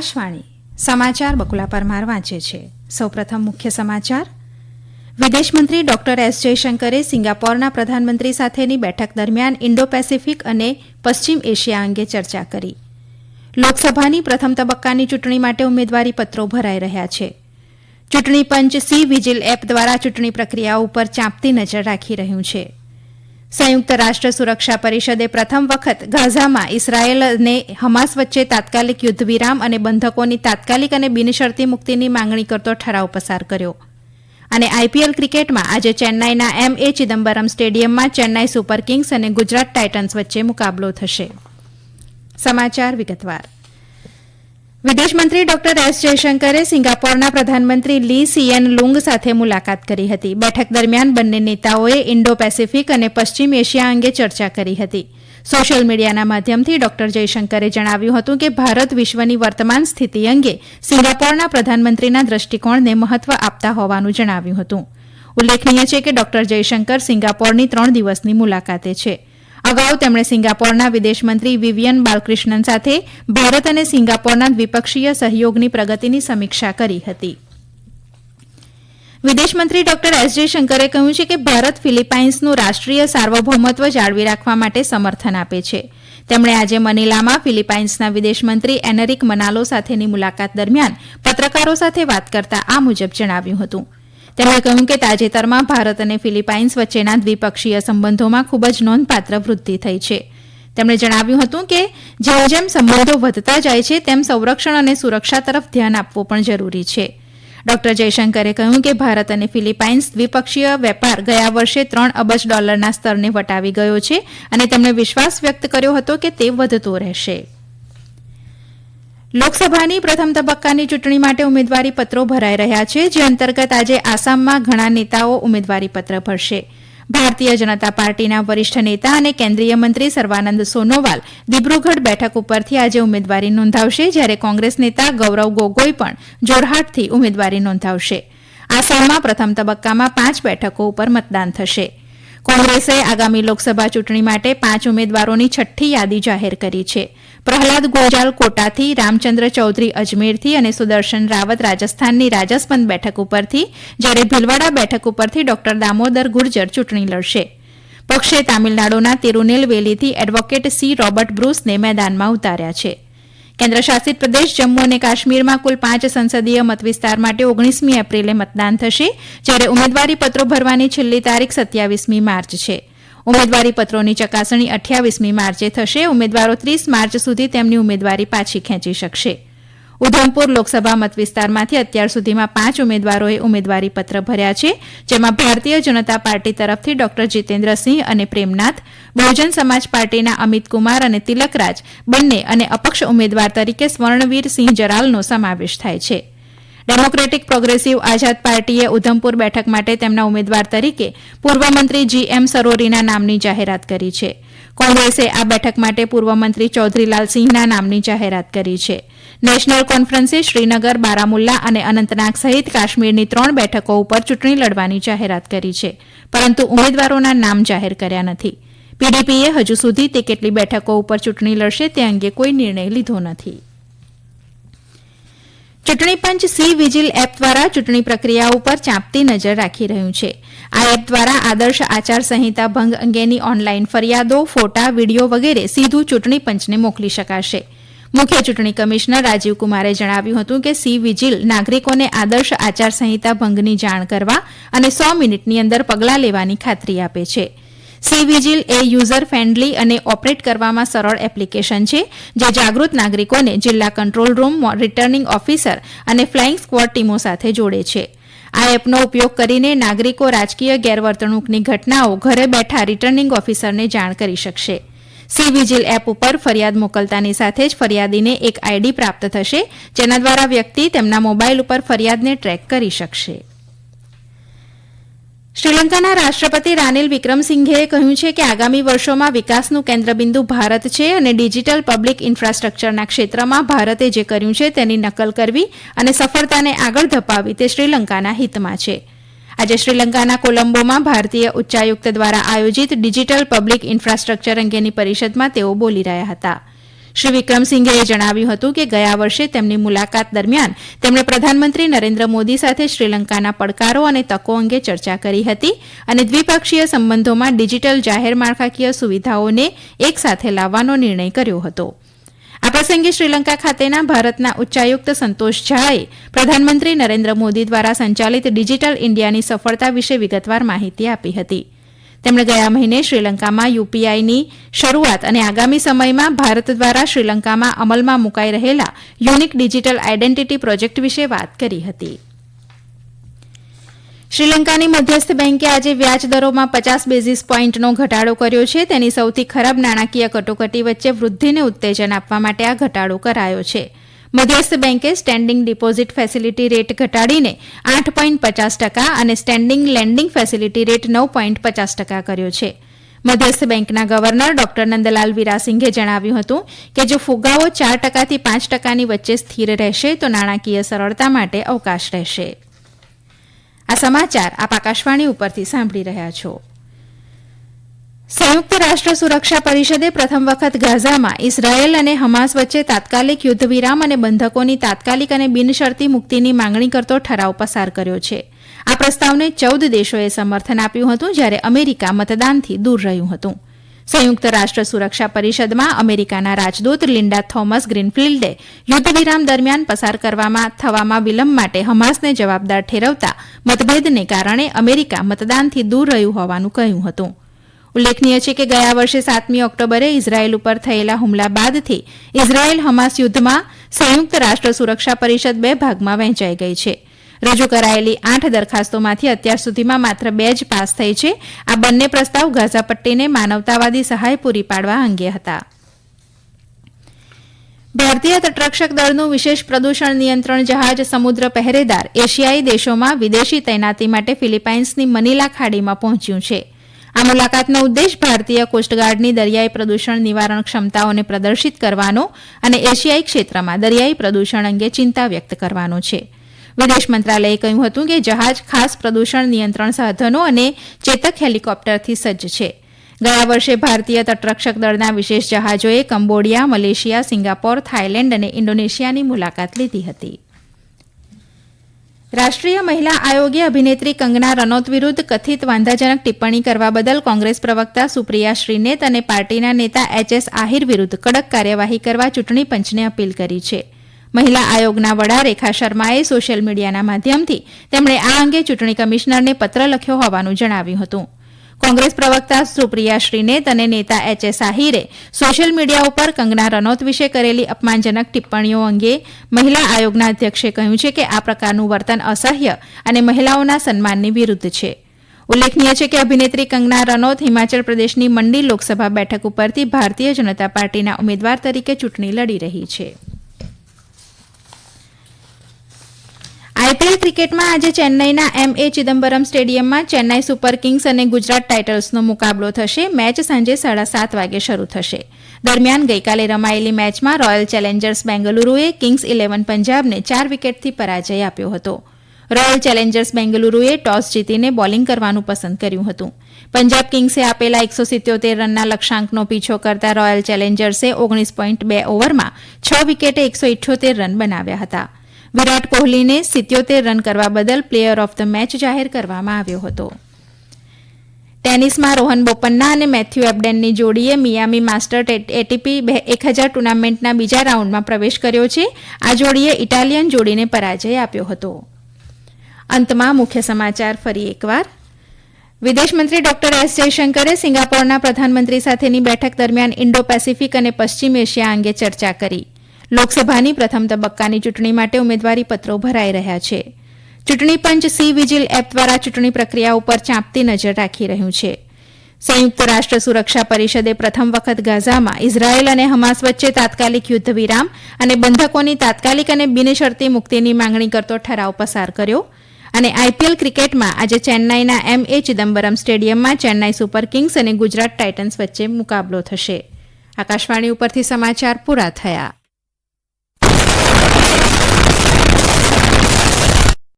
આકાશવાણી સમાચાર બકુલા પરમાર વાંચે છે. સૌપ્રથમ મુખ્ય સમાચાર. વિદેશમંત્રી ડોક્ટર એસ જયશંકરે સિંગાપોરના પ્રધાનમંત્રી સાથેની બેઠક દરમિયાન ઇન્ડો પેસિફિક અને પશ્ચિમ એશિયા અંગે ચર્ચા કરી. લોકસભાની પ્રથમ તબક્કાની ચૂંટણી માટે ઉમેદવારી પત્રો ભરાઈ રહ્યા છે. ચૂંટણી પંચ સી વિજિલ એપ દ્વારા ચૂંટણી પ્રક્રિયા ઉપર ચાંપતી નજર રાખી રહ્યું છે. સંયુક્ત રાષ્ટ્ર સુરક્ષા પરિષદે પ્રથમ વખત ગાઝામાં ઇસરાયેલ અને હમાસ વચ્ચે તાત્કાલિક યુદ્ધ વિરામ અને બંધકોની તાત્કાલિક અને બિનશરતી મુક્તિની માંગણી કરતો ઠરાવ પસાર કર્યો. અને આઈપીએલ ક્રિકેટમાં આજે ચેન્નાઈના એમ.એ. ચિદમ્બરમ સ્ટેડિયમમાં ચેન્નાઈ સુપર કિંગ્સ અને ગુજરાત ટાઇટન્સ વચ્ચે મુકાબલો થશે. સમાચાર વિગતવાર. વિદેશમંત્રી ડોક્ટર એસ જયશંકરે સિંગાપોરના પ્રધાનમંત્રી લી સિયેન લુંગ સાથે મુલાકાત કરી હતી. બેઠક દરમિયાન બંને નેતાઓએ ઇન્ડો પેસિફિક અને પશ્ચિમ એશિયા અંગે ચર્ચા કરી હતી. સોશિયલ મીડિયાના માધ્યમથી ડોક્ટર જયશંકરે જણાવ્યું હતું કે ભારત વિશ્વની વર્તમાન સ્થિતિ અંગે સિંગાપોરના પ્રધાનમંત્રીના દ્રષ્ટિકોણને મહત્વ આપતા હોવાનું જણાવ્યું હતું. ઉલ્લેખનીય છે કે ડોક્ટર જયશંકર સિંગાપોરની 3 દિવસની મુલાકાતે છે. અગાઉ તેમણે સિંગાપોરના વિદેશમંત્રી વિવિયન બાલકૃષ્ણન સાથે ભારત અને સિંગાપોરના દ્વિપક્ષીય સહયોગની પ્રગતિની સમીક્ષા કરી હતી. વિદેશમંત્રી ડોક્ટર એસ જયશંકરે કહ્યું છે કે ભારત ફિલિપાઇન્સનું રાષ્ટ્રીય સાર્વભૌમત્વ જાળવી રાખવા માટે સમર્થન આપે છે. તેમણે આજે મનીલામાં ફિલિપાઇન્સના વિદેશમંત્રી એનરિક મનાલો સાથેની મુલાકાત દરમિયાન પત્રકારો સાથે વાત કરતા આ મુજબ જણાવ્યું હતું. તેમણે કહ્યું કે તાજેતરમાં ભારત અને ફિલિપાઇન્સ વચ્ચેના દ્વિપક્ષીય સંબંધોમાં ખૂબ જ નોંધપાત્ર વૃદ્ધિ થઈ છે. તેમણે જણાવ્યું હતું કે જેમ જેમ સંબંધો વધતા જાય છે તેમ સંરક્ષણ અને સુરક્ષા તરફ ધ્યાન આપવું પણ જરૂરી છે. ડોક્ટર જયશંકરે કહ્યું કે ભારત અને ફિલિપાઇન્સ દ્વિપક્ષીય વેપાર ગયા વર્ષે $3 અબજ સ્તરને વટાવી ગયો છે અને તેમણે વિશ્વાસ વ્યક્ત કર્યો હતો કે તે વધતો રહેશે. લોકસભાની પ્રથમ તબક્કાની ચૂંટણી માટે ઉમેદવારી પત્રો ભરાઈ રહ્યા છે, જે અંતર્ગત આજે આસામમાં ઘણા નેતાઓ ઉમેદવારીપત્ર ભરશે. ભારતીય જનતા પાર્ટીના વરિષ્ઠ નેતા અને કેન્દ્રીય મંત્રી સર્વાનંદ સોનોવાલ દિબ્રુગઢ બેઠક ઉપરથી આજે ઉમેદવારી નોંધાવશે, જ્યારે કોંગ્રેસ નેતા ગૌરવ ગોગોઈ પણ જોરહાટથી ઉમેદવારી નોંધાવશે. આસામમાં પ્રથમ તબક્કામાં 5 બેઠકો ઉપર મતદાન થશે. કોંગ્રેસે આગામી લોકસભા ચૂંટણી માટે 5 ઉમેદવારોની છઠ્ઠી યાદી જાહેર કરી છે. પ્રહલાદ ગુંજાલ કોટાથી, રામચંદ્ર ચૌધરી અજમેરથી અને સુદર્શન રાવત રાજસ્થાનની રાજસમંદ બેઠક ઉપરથી, જ્યારે ભીલવાડા બેઠક ઉપરથી ડોક્ટર દામોદર ગુર્જર ચૂંટણી લડશે. પક્ષે તામિલનાડુના તિરુનેલવેલીથી એડવોકેટ સી રોબર્ટ બ્રુસને મેદાનમાં ઉતાર્યા છે. કેન્દ્રશાસિત પ્રદેશ જમ્મુ અને કાશ્મીરમાં કુલ 5 સંસદીય મતવિસ્તાર માટે 19મી એપ્રિલે મતદાન થશે, જ્યારે ઉમેદવારી પત્રો ભરવાની છેલ્લી તારીખ 27મી માર્ચ છે. ઉમેદવારી પત્રોની ચકાસણી 28મી માર્ચે થશે. ઉમેદવારો 30 માર્ચ સુધી તેમની ઉમેદવારી પાછી ખેંચી શકશે. ઉધમપુર લોકસભા મતવિસ્તારમાંથી અત્યાર સુધીમાં 5 ઉમેદવારોએ ઉમેદવારી પત્ર ભર્યા છે, જેમાં ભારતીય જનતા પાર્ટી તરફથી ડોક્ટર જીતેન્દ્રસિંહ અને પ્રેમનાથ, બહુજન સમાજ પાર્ટીના અમિત કુમાર અને તિલકરાજ બંને અને અપક્ષ ઉમેદવાર તરીકે સ્વર્ણવીર સિંહ જરાલનો સમાવેશ થાય છે. ડેમોક્રેટિક પ્રોગ્રેસિવ આઝાદ પાર્ટીએ ઉધમપુર બેઠક માટે તેમના ઉમેદવાર તરીકે પૂર્વ મંત્રી GM સરોરીના નામની જાહેરાત કરી છે. કોંગ્રેસે આ બેઠક માટે પૂર્વ મંત્રી ચૌધરીલાલ સિંહના નામની જાહેરાત કરી છે. નેશનલ કોન્ફરન્સે શ્રીનગર, બારામુલ્લા અને અનંતનાગ સહિત કાશ્મીરની 3 બેઠકો ઉપર ચૂંટણી લડવાની જાહેરાત કરી છે, પરંતુ ઉમેદવારોના નામ જાહેર કર્યા નથી. પીડીપીએ હજુ સુધી તે કેટલી બેઠકો ઉપર ચૂંટણી લડશે તે અંગે કોઈ નિર્ણય લીધો નથી. ચૂંટણી પંચ સી વિજિલ એપ દ્વારા ચૂંટણી પ્રક્રિયા ઉપર ચાંપતી નજર રાખી રહ્યું છે. આ એપ દ્વારા આદર્શ આચાર સંહિતા ભંગ અંગેની ઓનલાઈન ફરિયાદો, ફોટા, વિડીયો વગેરે સીધું ચૂંટણી પંચને મોકલી શકાશે. મુખ્ય ચૂંટણી કમિશનર રાજીવ કુમારે જણાવ્યું હતું કે સી વિજિલ નાગરિકોને આદર્શ આચાર સંહિતા ભંગની જાણ કરવા અને 100 મિનિટની અંદર પગલાં લેવાની ખાતરી આપે છે. સી વિજિલ એ યુઝર ફ્રેન્ડલી અને ઓપરેટ કરવામાં સરળ એપ્લિકેશન છે, જે જાગૃત નાગરિકોને જિલ્લા કંટ્રોલ રૂમ, રિટર્નિંગ ઓફિસર અને ફ્લાઇંગ સ્ક્વોડ ટીમો સાથે જોડે છે. આ એપનો ઉપયોગ કરીને નાગરિકો રાજકીય ગેરવર્તણૂકની ઘટનાઓ ઘરે બેઠા રિટર્નિંગ ઓફિસરને જાણ કરી શકશે. સી વિજિલ એપ ઉપર ફરિયાદ મોકલતાની સાથે જ ફરિયાદીને એક આઈડી પ્રાપ્ત થશે, જેના દ્વારા વ્યક્તિ તેમના મોબાઈલ ઉપર ફરિયાદને ટ્રેક કરી શકશે. શ્રીલંકાના રાષ્ટ્રપતિ રાનિલ વિક્રમસિંઘેએ કહ્યું છે કે આગામી વર્ષોમાં વિકાસનું કેન્દ્રબિંદુ ભારત છે અને ડિજિટલ પબ્લિક ઇન્ફ્રાસ્ટ્રક્ચરના ક્ષેત્રમાં ભારતે જે કર્યું છે તેની નકલ કરવી અને સફળતાને આગળ ધપાવવી તે શ્રીલંકાના હિતમાં છે. આજે શ્રીલંકાના કોલંબોમાં ભારતીય ઉચ્ચાયુક્ત દ્વારા આયોજિત ડિજિટલ પબ્લિક ઇન્ફ્રાસ્ટ્રક્ચર અંગેની પરિષદમાં તેઓ બોલી રહ્યા હતા. શ્રી વિક્રમસિંઘેએ જણાવ્યું હતું કે ગયા વર્ષે તેમની મુલાકાત દરમિયાન તેમણે પ્રધાનમંત્રી નરેન્દ્ર મોદી સાથે શ્રીલંકાના પડકારો અને તકો અંગે ચર્ચા કરી હતી અને દ્વિપક્ષીય સંબંધોમાં ડિજિટલ જાહેર માળખાકીય સુવિધાઓને એકસાથે લાવવાનો નિર્ણય કર્યો હતો. આ પ્રસંગે શ્રીલંકા ખાતેના ભારતના ઉચ્ચાયુક્ત સંતોષ ઝાએ પ્રધાનમંત્રી નરેન્દ્ર મોદી દ્વારા સંચાલિત ડિજિટલ ઇન્ડિયાની સફળતા વિશે વિગતવાર માહિતી આપી હતી. તેમણે ગયા મહિને શ્રીલંકામાં યુપીઆઈની શરૂઆત અને આગામી સમયમાં ભારત દ્વારા શ્રીલંકામાં અમલમાં મુકાઈ રહેલા યુનિક ડિજિટલ આઇડેન્ટિટી પ્રોજેક્ટ વિશે વાત કરી હતી. શ્રીલંકાની મધ્યસ્થ બેન્કે આજે વ્યાજ દરોમાં 50 બેઝિસ પોઈન્ટનો ઘટાડો કર્યો છે. તેની સૌથી ખરાબ નાણાકીય કટોકટી વચ્ચે વૃદ્ધિને ઉત્તેજન આપવા માટે આ ઘટાડો કરાયો છે. મધ્યસ્થ બેન્કે સ્ટેન્ડિંગ ડિપોઝિટ ફેસિલિટી રેટ ઘટાડીને 8.50% અને સ્ટેન્ડિંગ લેન્ડિંગ ફેસિલિટી રેટ 9.50% કર્યો છે. મધ્યસ્થ બેન્કના ગવર્નર ડોક્ટર નંદલાલ વીરાસિંઘે જણાવ્યું હતું કે જો ફુગાવો 4% થી 5%ની વચ્ચે સ્થિર રહેશે તો નાણાકીય સરળતા માટે અવકાશ રહેશે. આ સમાચાર આપ આકાશવાણી ઉપરથી સાંભળી રહ્યા છો. સંયુક્ત રાષ્ટ્ર સુરક્ષા પરિષદે પ્રથમ વખત ગાઝામાં ઇઝરાયેલ અને હમાસ વચ્ચે તાત્કાલિક યુદ્ધ વિરામ અને બંધકોની તાત્કાલિક અને બિનશરતી મુક્તિની માંગણી કરતો ઠરાવ પસાર કર્યો છે. આ પ્રસ્તાવને 14 દેશોએ સમર્થન આપ્યું હતું જ્યારે અમેરિકા મતદાનથી દૂર રહ્યું હતું. સંયુક્ત રાષ્ટ્ર સુરક્ષા પરિષદમાં અમેરિકાના રાજદૂત લિન્ડા થોમસ ગ્રીનફિલ્ડે યુદ્ધ વિરામ દરમિયાન પસાર થવામાં વિલંબ માટે હમાસને જવાબદાર ઠેરવતા મતભેદને કારણે અમેરિકા મતદાનથી દૂર રહ્યું હોવાનું કહ્યું હતું. ઉલ્લેખનીય છે કે ગયા વર્ષે 7મી ઓક્ટોબરે ઇઝરાયેલ ઉપર થયેલા હુમલા બાદથી ઇઝરાયેલ હમાસ યુદ્ધમાં સંયુક્ત રાષ્ટ્ર સુરક્ષા પરિષદ 2 ભાગમાં વહેંચાઈ ગઈ છે. રજૂ કરાયેલી 8 દરખાસ્તોમાંથી અત્યાર સુધીમાં માત્ર 2 જ પાસ થઈ છે. આ બંને પ્રસ્તાવ ગાઝા પટ્ટીને માનવતાવાદી સહાય પૂરી પાડવા અંગે હતા. ભારતીય તટરક્ષક દળનું વિશેષ પ્રદૂષણ નિયંત્રણ જહાજ સમુદ્ર પહેરેદાર એશિયાઈ દેશોમાં વિદેશી તૈનાતી માટે ફિલિપાઇન્સની મનીલા ખાડીમાં પહોંચ્યું છે. આ મુલાકાતનો ઉદ્દેશ ભારતીય કોસ્ટગાર્ડની દરિયાઈ પ્રદૂષણ નિવારણ ક્ષમતાઓને પ્રદર્શિત કરવાનો અને એશિયાઈ ક્ષેત્રમાં દરિયાઈ પ્રદૂષણ અંગે ચિંતા વ્યક્ત કરવાનો છે. વિદેશ મંત્રાલયે કહ્યું હતું કે જહાજ ખાસ પ્રદૂષણ નિયંત્રણ સાધનો અને ચેતક હેલિકોપ્ટરથી સજ્જ છે. ગયા વર્ષે ભારતીય તટરક્ષક દળના વિશેષ જહાજોએ કંબોડિયા, મલેશિયા, સિંગાપોર, થાઇલેન્ડ અને ઇન્ડોનેશિયાની મુલાકાત લીધી હતી. રાષ્ટ્રીય મહિલા આયોગે અભિનેત્રી કંગના રનૌત વિરુદ્ધ કથિત વાંધાજનક ટિપ્પણી કરવા બદલ કોંગ્રેસ પ્રવક્તા સુપ્રિયા શ્રીનેત અને પાર્ટીના નેતા એચ.એસ. આહિર વિરુદ્ધ કડક કાર્યવાહી કરવા ચૂંટણી પંચને અપીલ કરી છે. મહિલા આયોગના વડા રેખા શર્માએ સોશિયલ મીડિયાના માધ્યમથી તેમણે આ અંગે ચૂંટણી કમિશનરને પત્ર લખ્યો હોવાનું જણાવ્યું હતું. કોંગ્રેસ પ્રવક્તા સુપ્રિયા શ્રીનેત અને નેતા એચ.એસ. આહિરે સોશિયલ મીડિયા ઉપર કંગના રનૌત વિશે કરેલી અપમાનજનક ટિપ્પણીઓ અંગે મહિલા આયોગના અધ્યક્ષે કહ્યું છે કે આ પ્રકારનું વર્તન અસહ્ય અને મહિલાઓના સન્માનની વિરુદ્ધ છે. ઉલ્લેખનીય છે કે અભિનેત્રી કંગના રનૌત હિમાચલ પ્રદેશની મંડી લોકસભા બેઠક ઉપરથી ભારતીય જનતા પાર્ટીના ઉમેદવાર તરીકે ચૂંટણી લડી રહી છે. આઈપીએલ ક્રિકેટમાં આજે ચેન્નઈના એમ.એ. ચિદમ્બરમ સ્ટેડિયમમાં ચેન્નાઈ સુપર કિંગ્સ અને ગુજરાત ટાઇટન્સનો મુકાબલો થશે. મેચ સાંજે 7:30 વાગે શરૂ થશે. દરમિયાન ગઈકાલે રમાયેલી મેચમાં રોયલ ચેલેન્જર્સ બેંગલુરુએ કિંગ્સ 11 પંજાબને 4 વિકેટથી પરાજય આપ્યો હતો. રોયલ ચેલેન્જર્સ બેંગલુરુએ ટોસ જીતીને બોલિંગ કરવાનું પસંદ કર્યું હતું. પંજાબ કિંગ્સે આપેલા 177 રનના લક્ષ્યાંકનો પીછો કરતા રોયલ ચેલેન્જર્સે 19.2 ઓવરમાં 6 વિકેટે 178 રન બનાવ્યા હતા. વિરાટ કોહલીને 77 રન કરવા બદલ પ્લેયર ઓફ ધ મેચ જાહેર કરવામાં આવ્યો હતો. ટેનિસમાં રોહન બોપન્ના અને મેથ્યુ એબડેનની જોડીએ મિયામી માસ્ટર એટીપી 1000 ટુર્નામેન્ટના બીજા રાઉન્ડમાં પ્રવેશ કર્યો છે. આ જોડીએ ઇટાલિયન જોડીને પરાજય આપ્યો હતો. અંતમાં મુખ્ય સમાચાર ફરી એકવાર. વિદેશમંત્રી ડોક્ટર એસ જયશંકરે સિંગાપોરના પ્રધાનમંત્રી સાથેની બેઠક દરમિયાન ઇન્ડો પેસિફિક અને પશ્ચિમ એશિયા અંગે ચર્ચા કરી. લોકસભાની પ્રથમ તબક્કાની ચૂંટણી માટે ઉમેદવારી પત્રો ભરાઈ રહ્યા છે. ચૂંટણી પંચ સી વિજિલ એપ દ્વારા ચૂંટણી પ્રક્રિયા ઉપર ચાંપતી નજર રાખી રહ્યું છે. સંયુક્ત રાષ્ટ્ર સુરક્ષા પરિષદે પ્રથમ વખત ગાઝામાં ઇઝરાયેલ અને હમાસ વચ્ચે તાત્કાલિક યુદ્ધ વિરામ અને બંધકોની તાત્કાલિક અને બિનશરતી મુક્તિની માંગણી કરતો ઠરાવ પસાર કર્યો. અને આઈપીએલ ક્રિકેટમાં આજે ચેન્નાઈના એમ.એ. ચિદમ્બરમ સ્ટેડિયમમાં ચેન્નાઈ સુપર કિંગ્સ અને ગુજરાત ટાઇટન્સ વચ્ચે મુકાબલો થશે. આકાશવાણી ઉપરથી સમાચાર પૂરા થયા.